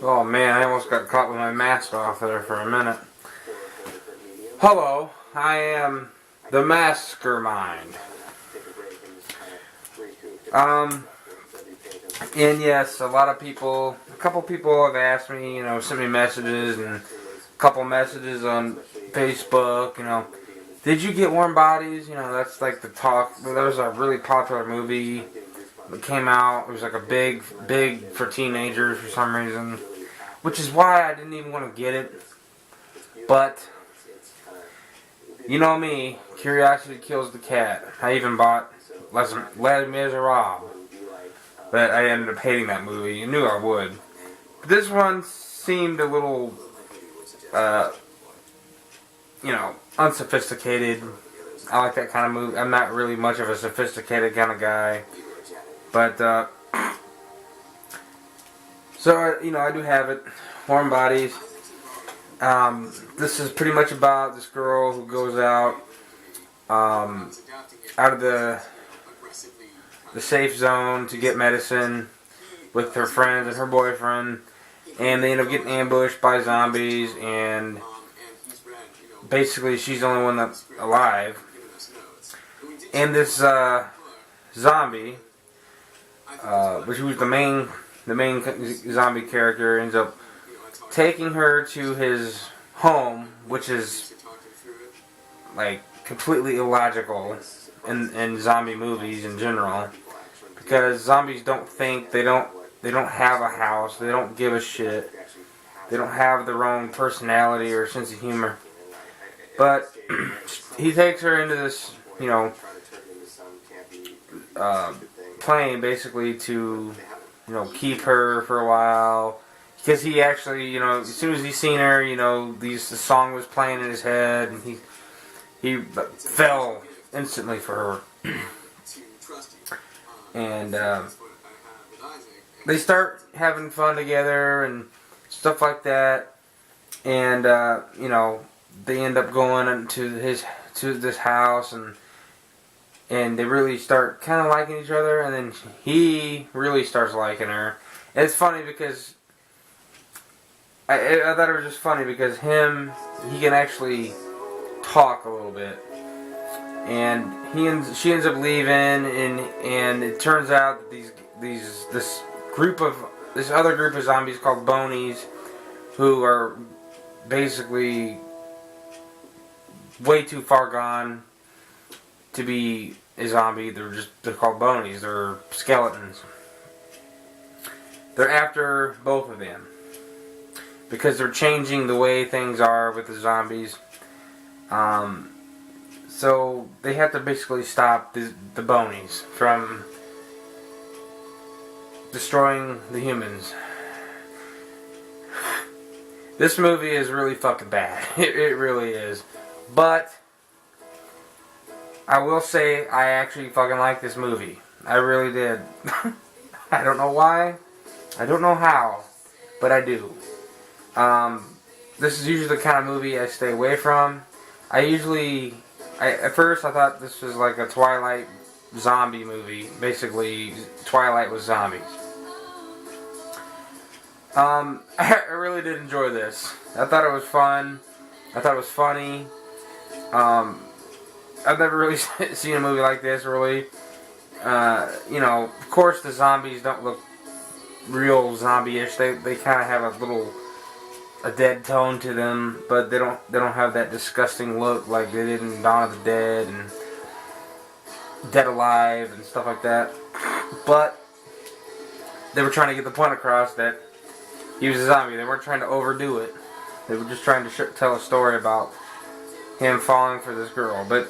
Oh man, I almost got caught with my mask off there for a minute. Hello, I am the Maskermind. And yes, a couple people have asked me, sent me messages and a couple messages on Facebook, did you get Warm Bodies? That's like the talk. There was a really popular movie that came out. It was like a big for teenagers for some reason, which is why I didn't even want to get it. But, you know me, curiosity kills the cat. I even bought Les Miserables. But I ended up hating that movie. You knew I would. But this one seemed a little, unsophisticated. I like that kind of movie. I'm not really much of a sophisticated kind of guy. But, so, I do have it. Warm Bodies. This is pretty much about this girl who goes out of the safe zone to get medicine with her friends and her boyfriend, and they end up getting ambushed by zombies, and basically she's the only one that's alive. And this zombie, which was the main zombie character, ends up taking her to his home, which is like completely illogical in zombie movies in general, because zombies don't think, they don't have a house, they don't give a shit, they don't have their own personality or sense of humor. But he takes her into this, plane basically to, keep her for a while. Because he actually, as soon as he seen her, the song was playing in his head, and he fell instantly for her. And they start having fun together and stuff like that. And they end up going into this house, and they really start kind of liking each other. And then he really starts liking her. And it's funny because I thought it was just funny because he can actually talk a little bit. And she ends up leaving, and it turns out that this other group of zombies called Bonies, who are basically way too far gone to be a zombie. They're called Bonies. They're skeletons. They're after both of them because they're changing the way things are with the zombies. So they have to basically stop the Bonies from destroying the humans. This movie is really fucking bad. It really is. But I will say I actually fucking like this movie. I really did. I don't know why. I don't know how. But I do. This is usually the kind of movie I stay away from. At first I thought this was like a Twilight zombie movie. Basically, Twilight was zombies. I really did enjoy this. I thought it was fun. I thought it was funny. I've never really seen a movie like this, really. Of course the zombies don't look real zombie-ish. They kind of have a dead tone to them, but they don't have that disgusting look like they did in Dawn of the Dead and Dead Alive and stuff like that. But they were trying to get the point across that he was a zombie. They weren't trying to overdo it. They were just trying to tell a story about him falling for this girl. But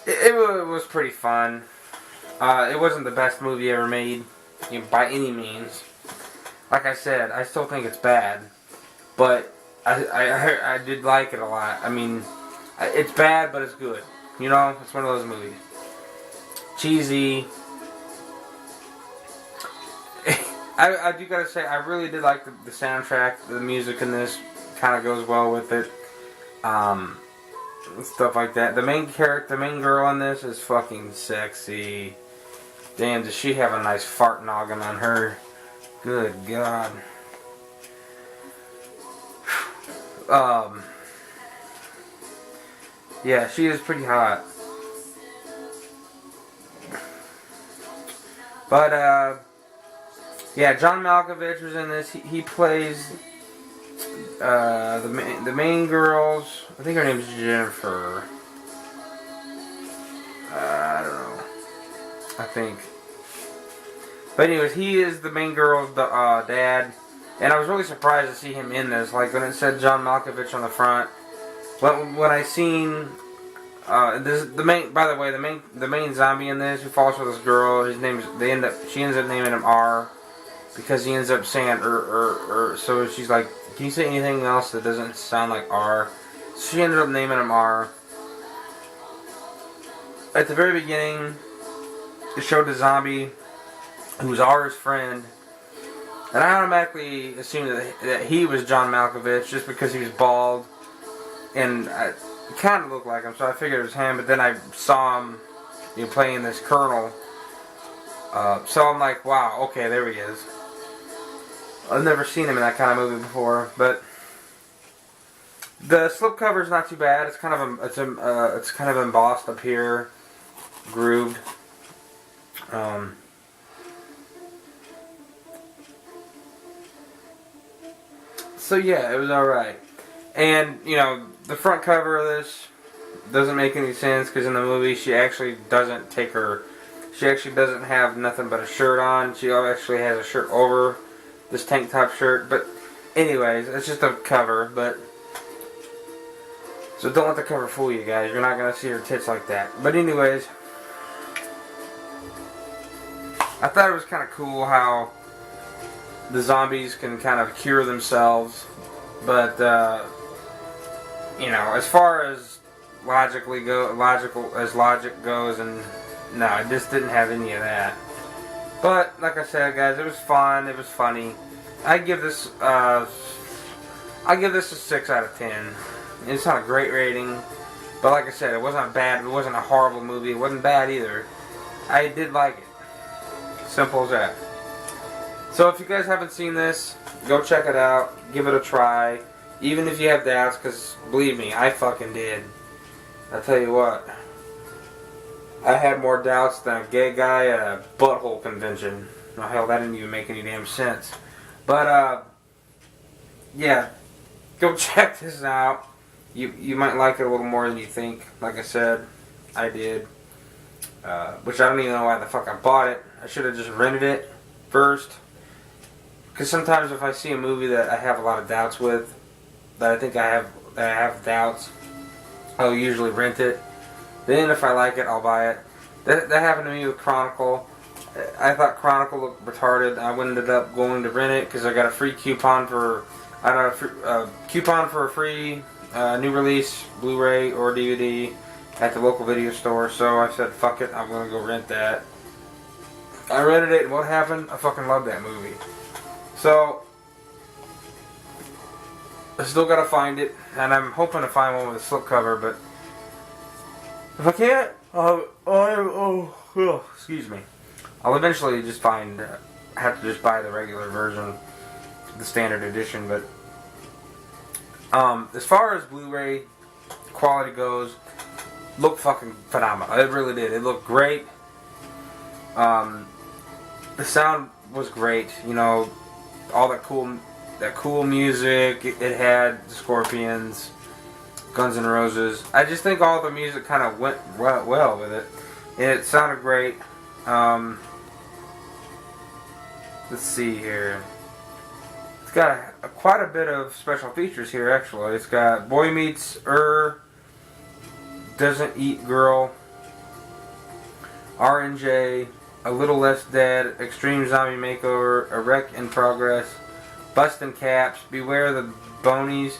it was pretty fun. It wasn't the best movie ever made, by any means. Like I said, I still think it's bad. But I did like it a lot. I mean, it's bad, but it's good. It's one of those movies. Cheesy. I do gotta say, I really did like the soundtrack. The music in this kind of goes well with it. Stuff like that. The main girl in this is fucking sexy. Damn, does she have a nice fart noggin on her. Good God. Yeah, she is pretty hot. But, yeah, John Malkovich was in this. He plays the main girls. I think her name is Jennifer. I don't know. I think. But anyways, he is the main girl's dad. And I was really surprised to see him in this. Like, when it said John Malkovich on the front. When I seen... by the way, the main zombie in this who falls for this girl, she ends up naming him R, because he ends up saying so she's like, can you say anything else that doesn't sound like R? So she ended up naming him R. At the very beginning, it showed the zombie who was R's friend, and I automatically assumed that he was John Malkovich just because he was bald, and it kind of looked like him, so I figured it was him. But then I saw him, playing this colonel. So I'm like, wow, okay, there he is. I've never seen him in that kind of movie before, but the slipcover is not too bad. It's kind of embossed up here, grooved. So yeah, it was alright. And, the front cover of this doesn't make any sense, because in the movie she actually doesn't have nothing but a shirt on. She actually has a shirt over this tank top shirt. But anyways, it's just a cover. So don't let the cover fool you guys. You're not going to see her tits like that. But anyways, I thought it was kind of cool how the zombies can kind of cure themselves. But, as far as logic goes, and no, it just didn't have any of that. But like I said, guys, it was fun. It was funny. I give this a 6 out of 10. It's not a great rating, but like I said, it wasn't bad. It wasn't a horrible movie. It wasn't bad either. I did like it. Simple as that. So if you guys haven't seen this, go check it out. Give it a try. Even if you have doubts, because believe me, I fucking did. I tell you what, I had more doubts than a gay guy at a butthole convention. Oh, hell, that didn't even make any damn sense. But, yeah, go check this out. You might like it a little more than you think. Like I said, I did. Which I don't even know why the fuck I bought it. I should have just rented it first. Because sometimes if I see a movie that I have a lot of doubts with, that I think I have doubts, I'll usually rent it. Then if I like it, I'll buy it. That happened to me with Chronicle. I thought Chronicle looked retarded. I ended up going to rent it because I got a free coupon for a free new release Blu-ray or DVD at the local video store. So I said, fuck it, I'm gonna go rent that. I rented it, and what happened? I fucking loved that movie. So I still gotta find it, and I'm hoping to find one with a slipcover, but if I can't, excuse me, I'll eventually just have to just buy the regular version, the standard edition. But as far as Blu-ray quality goes, looked fucking phenomenal. It really did. It looked great. The sound was great. All that cool music. It had the Scorpions, Guns N' Roses. I just think all the music kind of went well with it, and it sounded great. Let's see here. It's got quite a bit of special features here, actually. It's got Boy Meets Doesn't Eat Girl, R&J, A Little Less Dead, Extreme Zombie Makeover, A Wreck in Progress, Bustin' Caps, Beware the Bonies,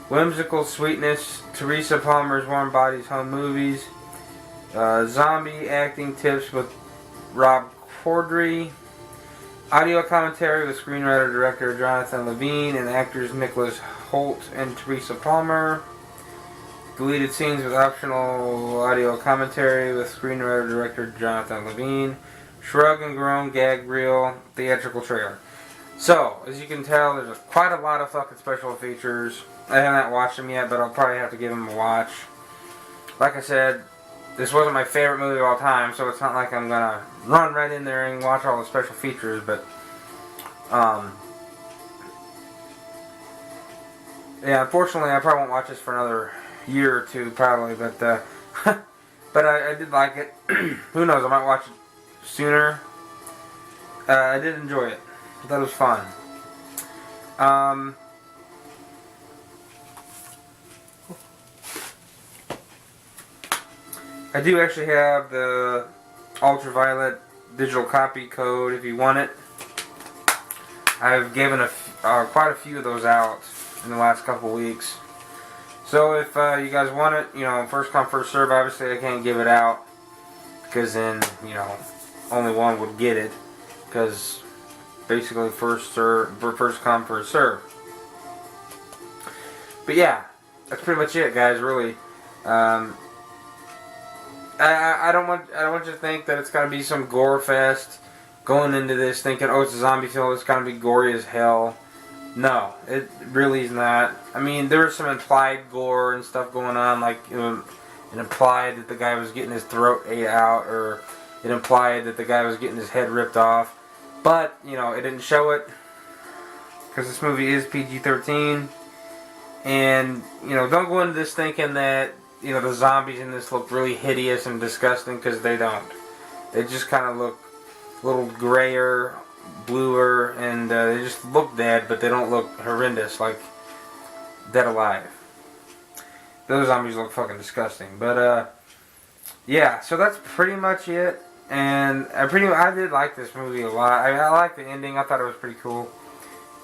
Whimsical Sweetness, Teresa Palmer's Warm Bodies Home Movies, Zombie Acting Tips with Rob Corddry, audio commentary with screenwriter-director Jonathan Levine and actors Nicholas Hoult and Teresa Palmer, deleted scenes with optional audio commentary with screenwriter-director Jonathan Levine, Shrug and Groan gag reel theatrical trailer. So, as you can tell, there's quite a lot of fucking special features. I haven't watched them yet, but I'll probably have to give them a watch. Like I said, this wasn't my favorite movie of all time, so it's not like I'm gonna run right in there and watch all the special features, but yeah, unfortunately I probably won't watch this for another year or two, probably, but but I did like it. Who knows, I might watch it sooner. I did enjoy it. I thought it was fun. I do actually have the ultraviolet digital copy code if you want it. I've given quite a few of those out in the last couple weeks. So if you guys want it, first come first serve. Obviously I can't give it out because then only one would get it, because basically first come first serve. But yeah, that's pretty much it, guys. Really. I don't want you to think that it's gonna be some gore fest. Going into this thinking, oh, it's a zombie film, it's gonna be gory as hell. No, it really is not. I mean, there was some implied gore and stuff going on, like it implied that the guy was getting his throat ate out, or it implied that the guy was getting his head ripped off. But it didn't show it because this movie is PG-13, and don't go into this thinking that the zombies in this look really hideous and disgusting, because they don't. They just kind of look a little grayer, bluer, and they just look dead, but they don't look horrendous like Dead Alive. Those zombies look fucking disgusting. But yeah, so that's pretty much it. And I did like this movie a lot. I liked the ending. I thought it was pretty cool.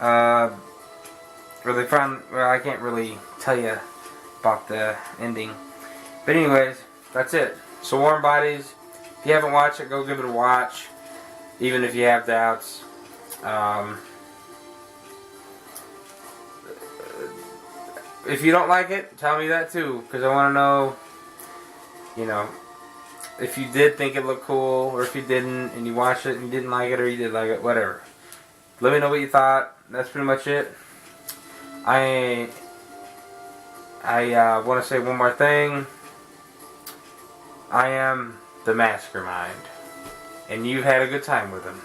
I can't really tell you about the ending. But anyways, that's it. So Warm Bodies, if you haven't watched it, go give it a watch, even if you have doubts. If you don't like it, tell me that too, because I want to know, if you did think it looked cool, or if you didn't, and you watched it and you didn't like it, or you did like it, whatever. Let me know what you thought. That's pretty much it. I want to say one more thing. I am the Mastermind, and you've had a good time with him.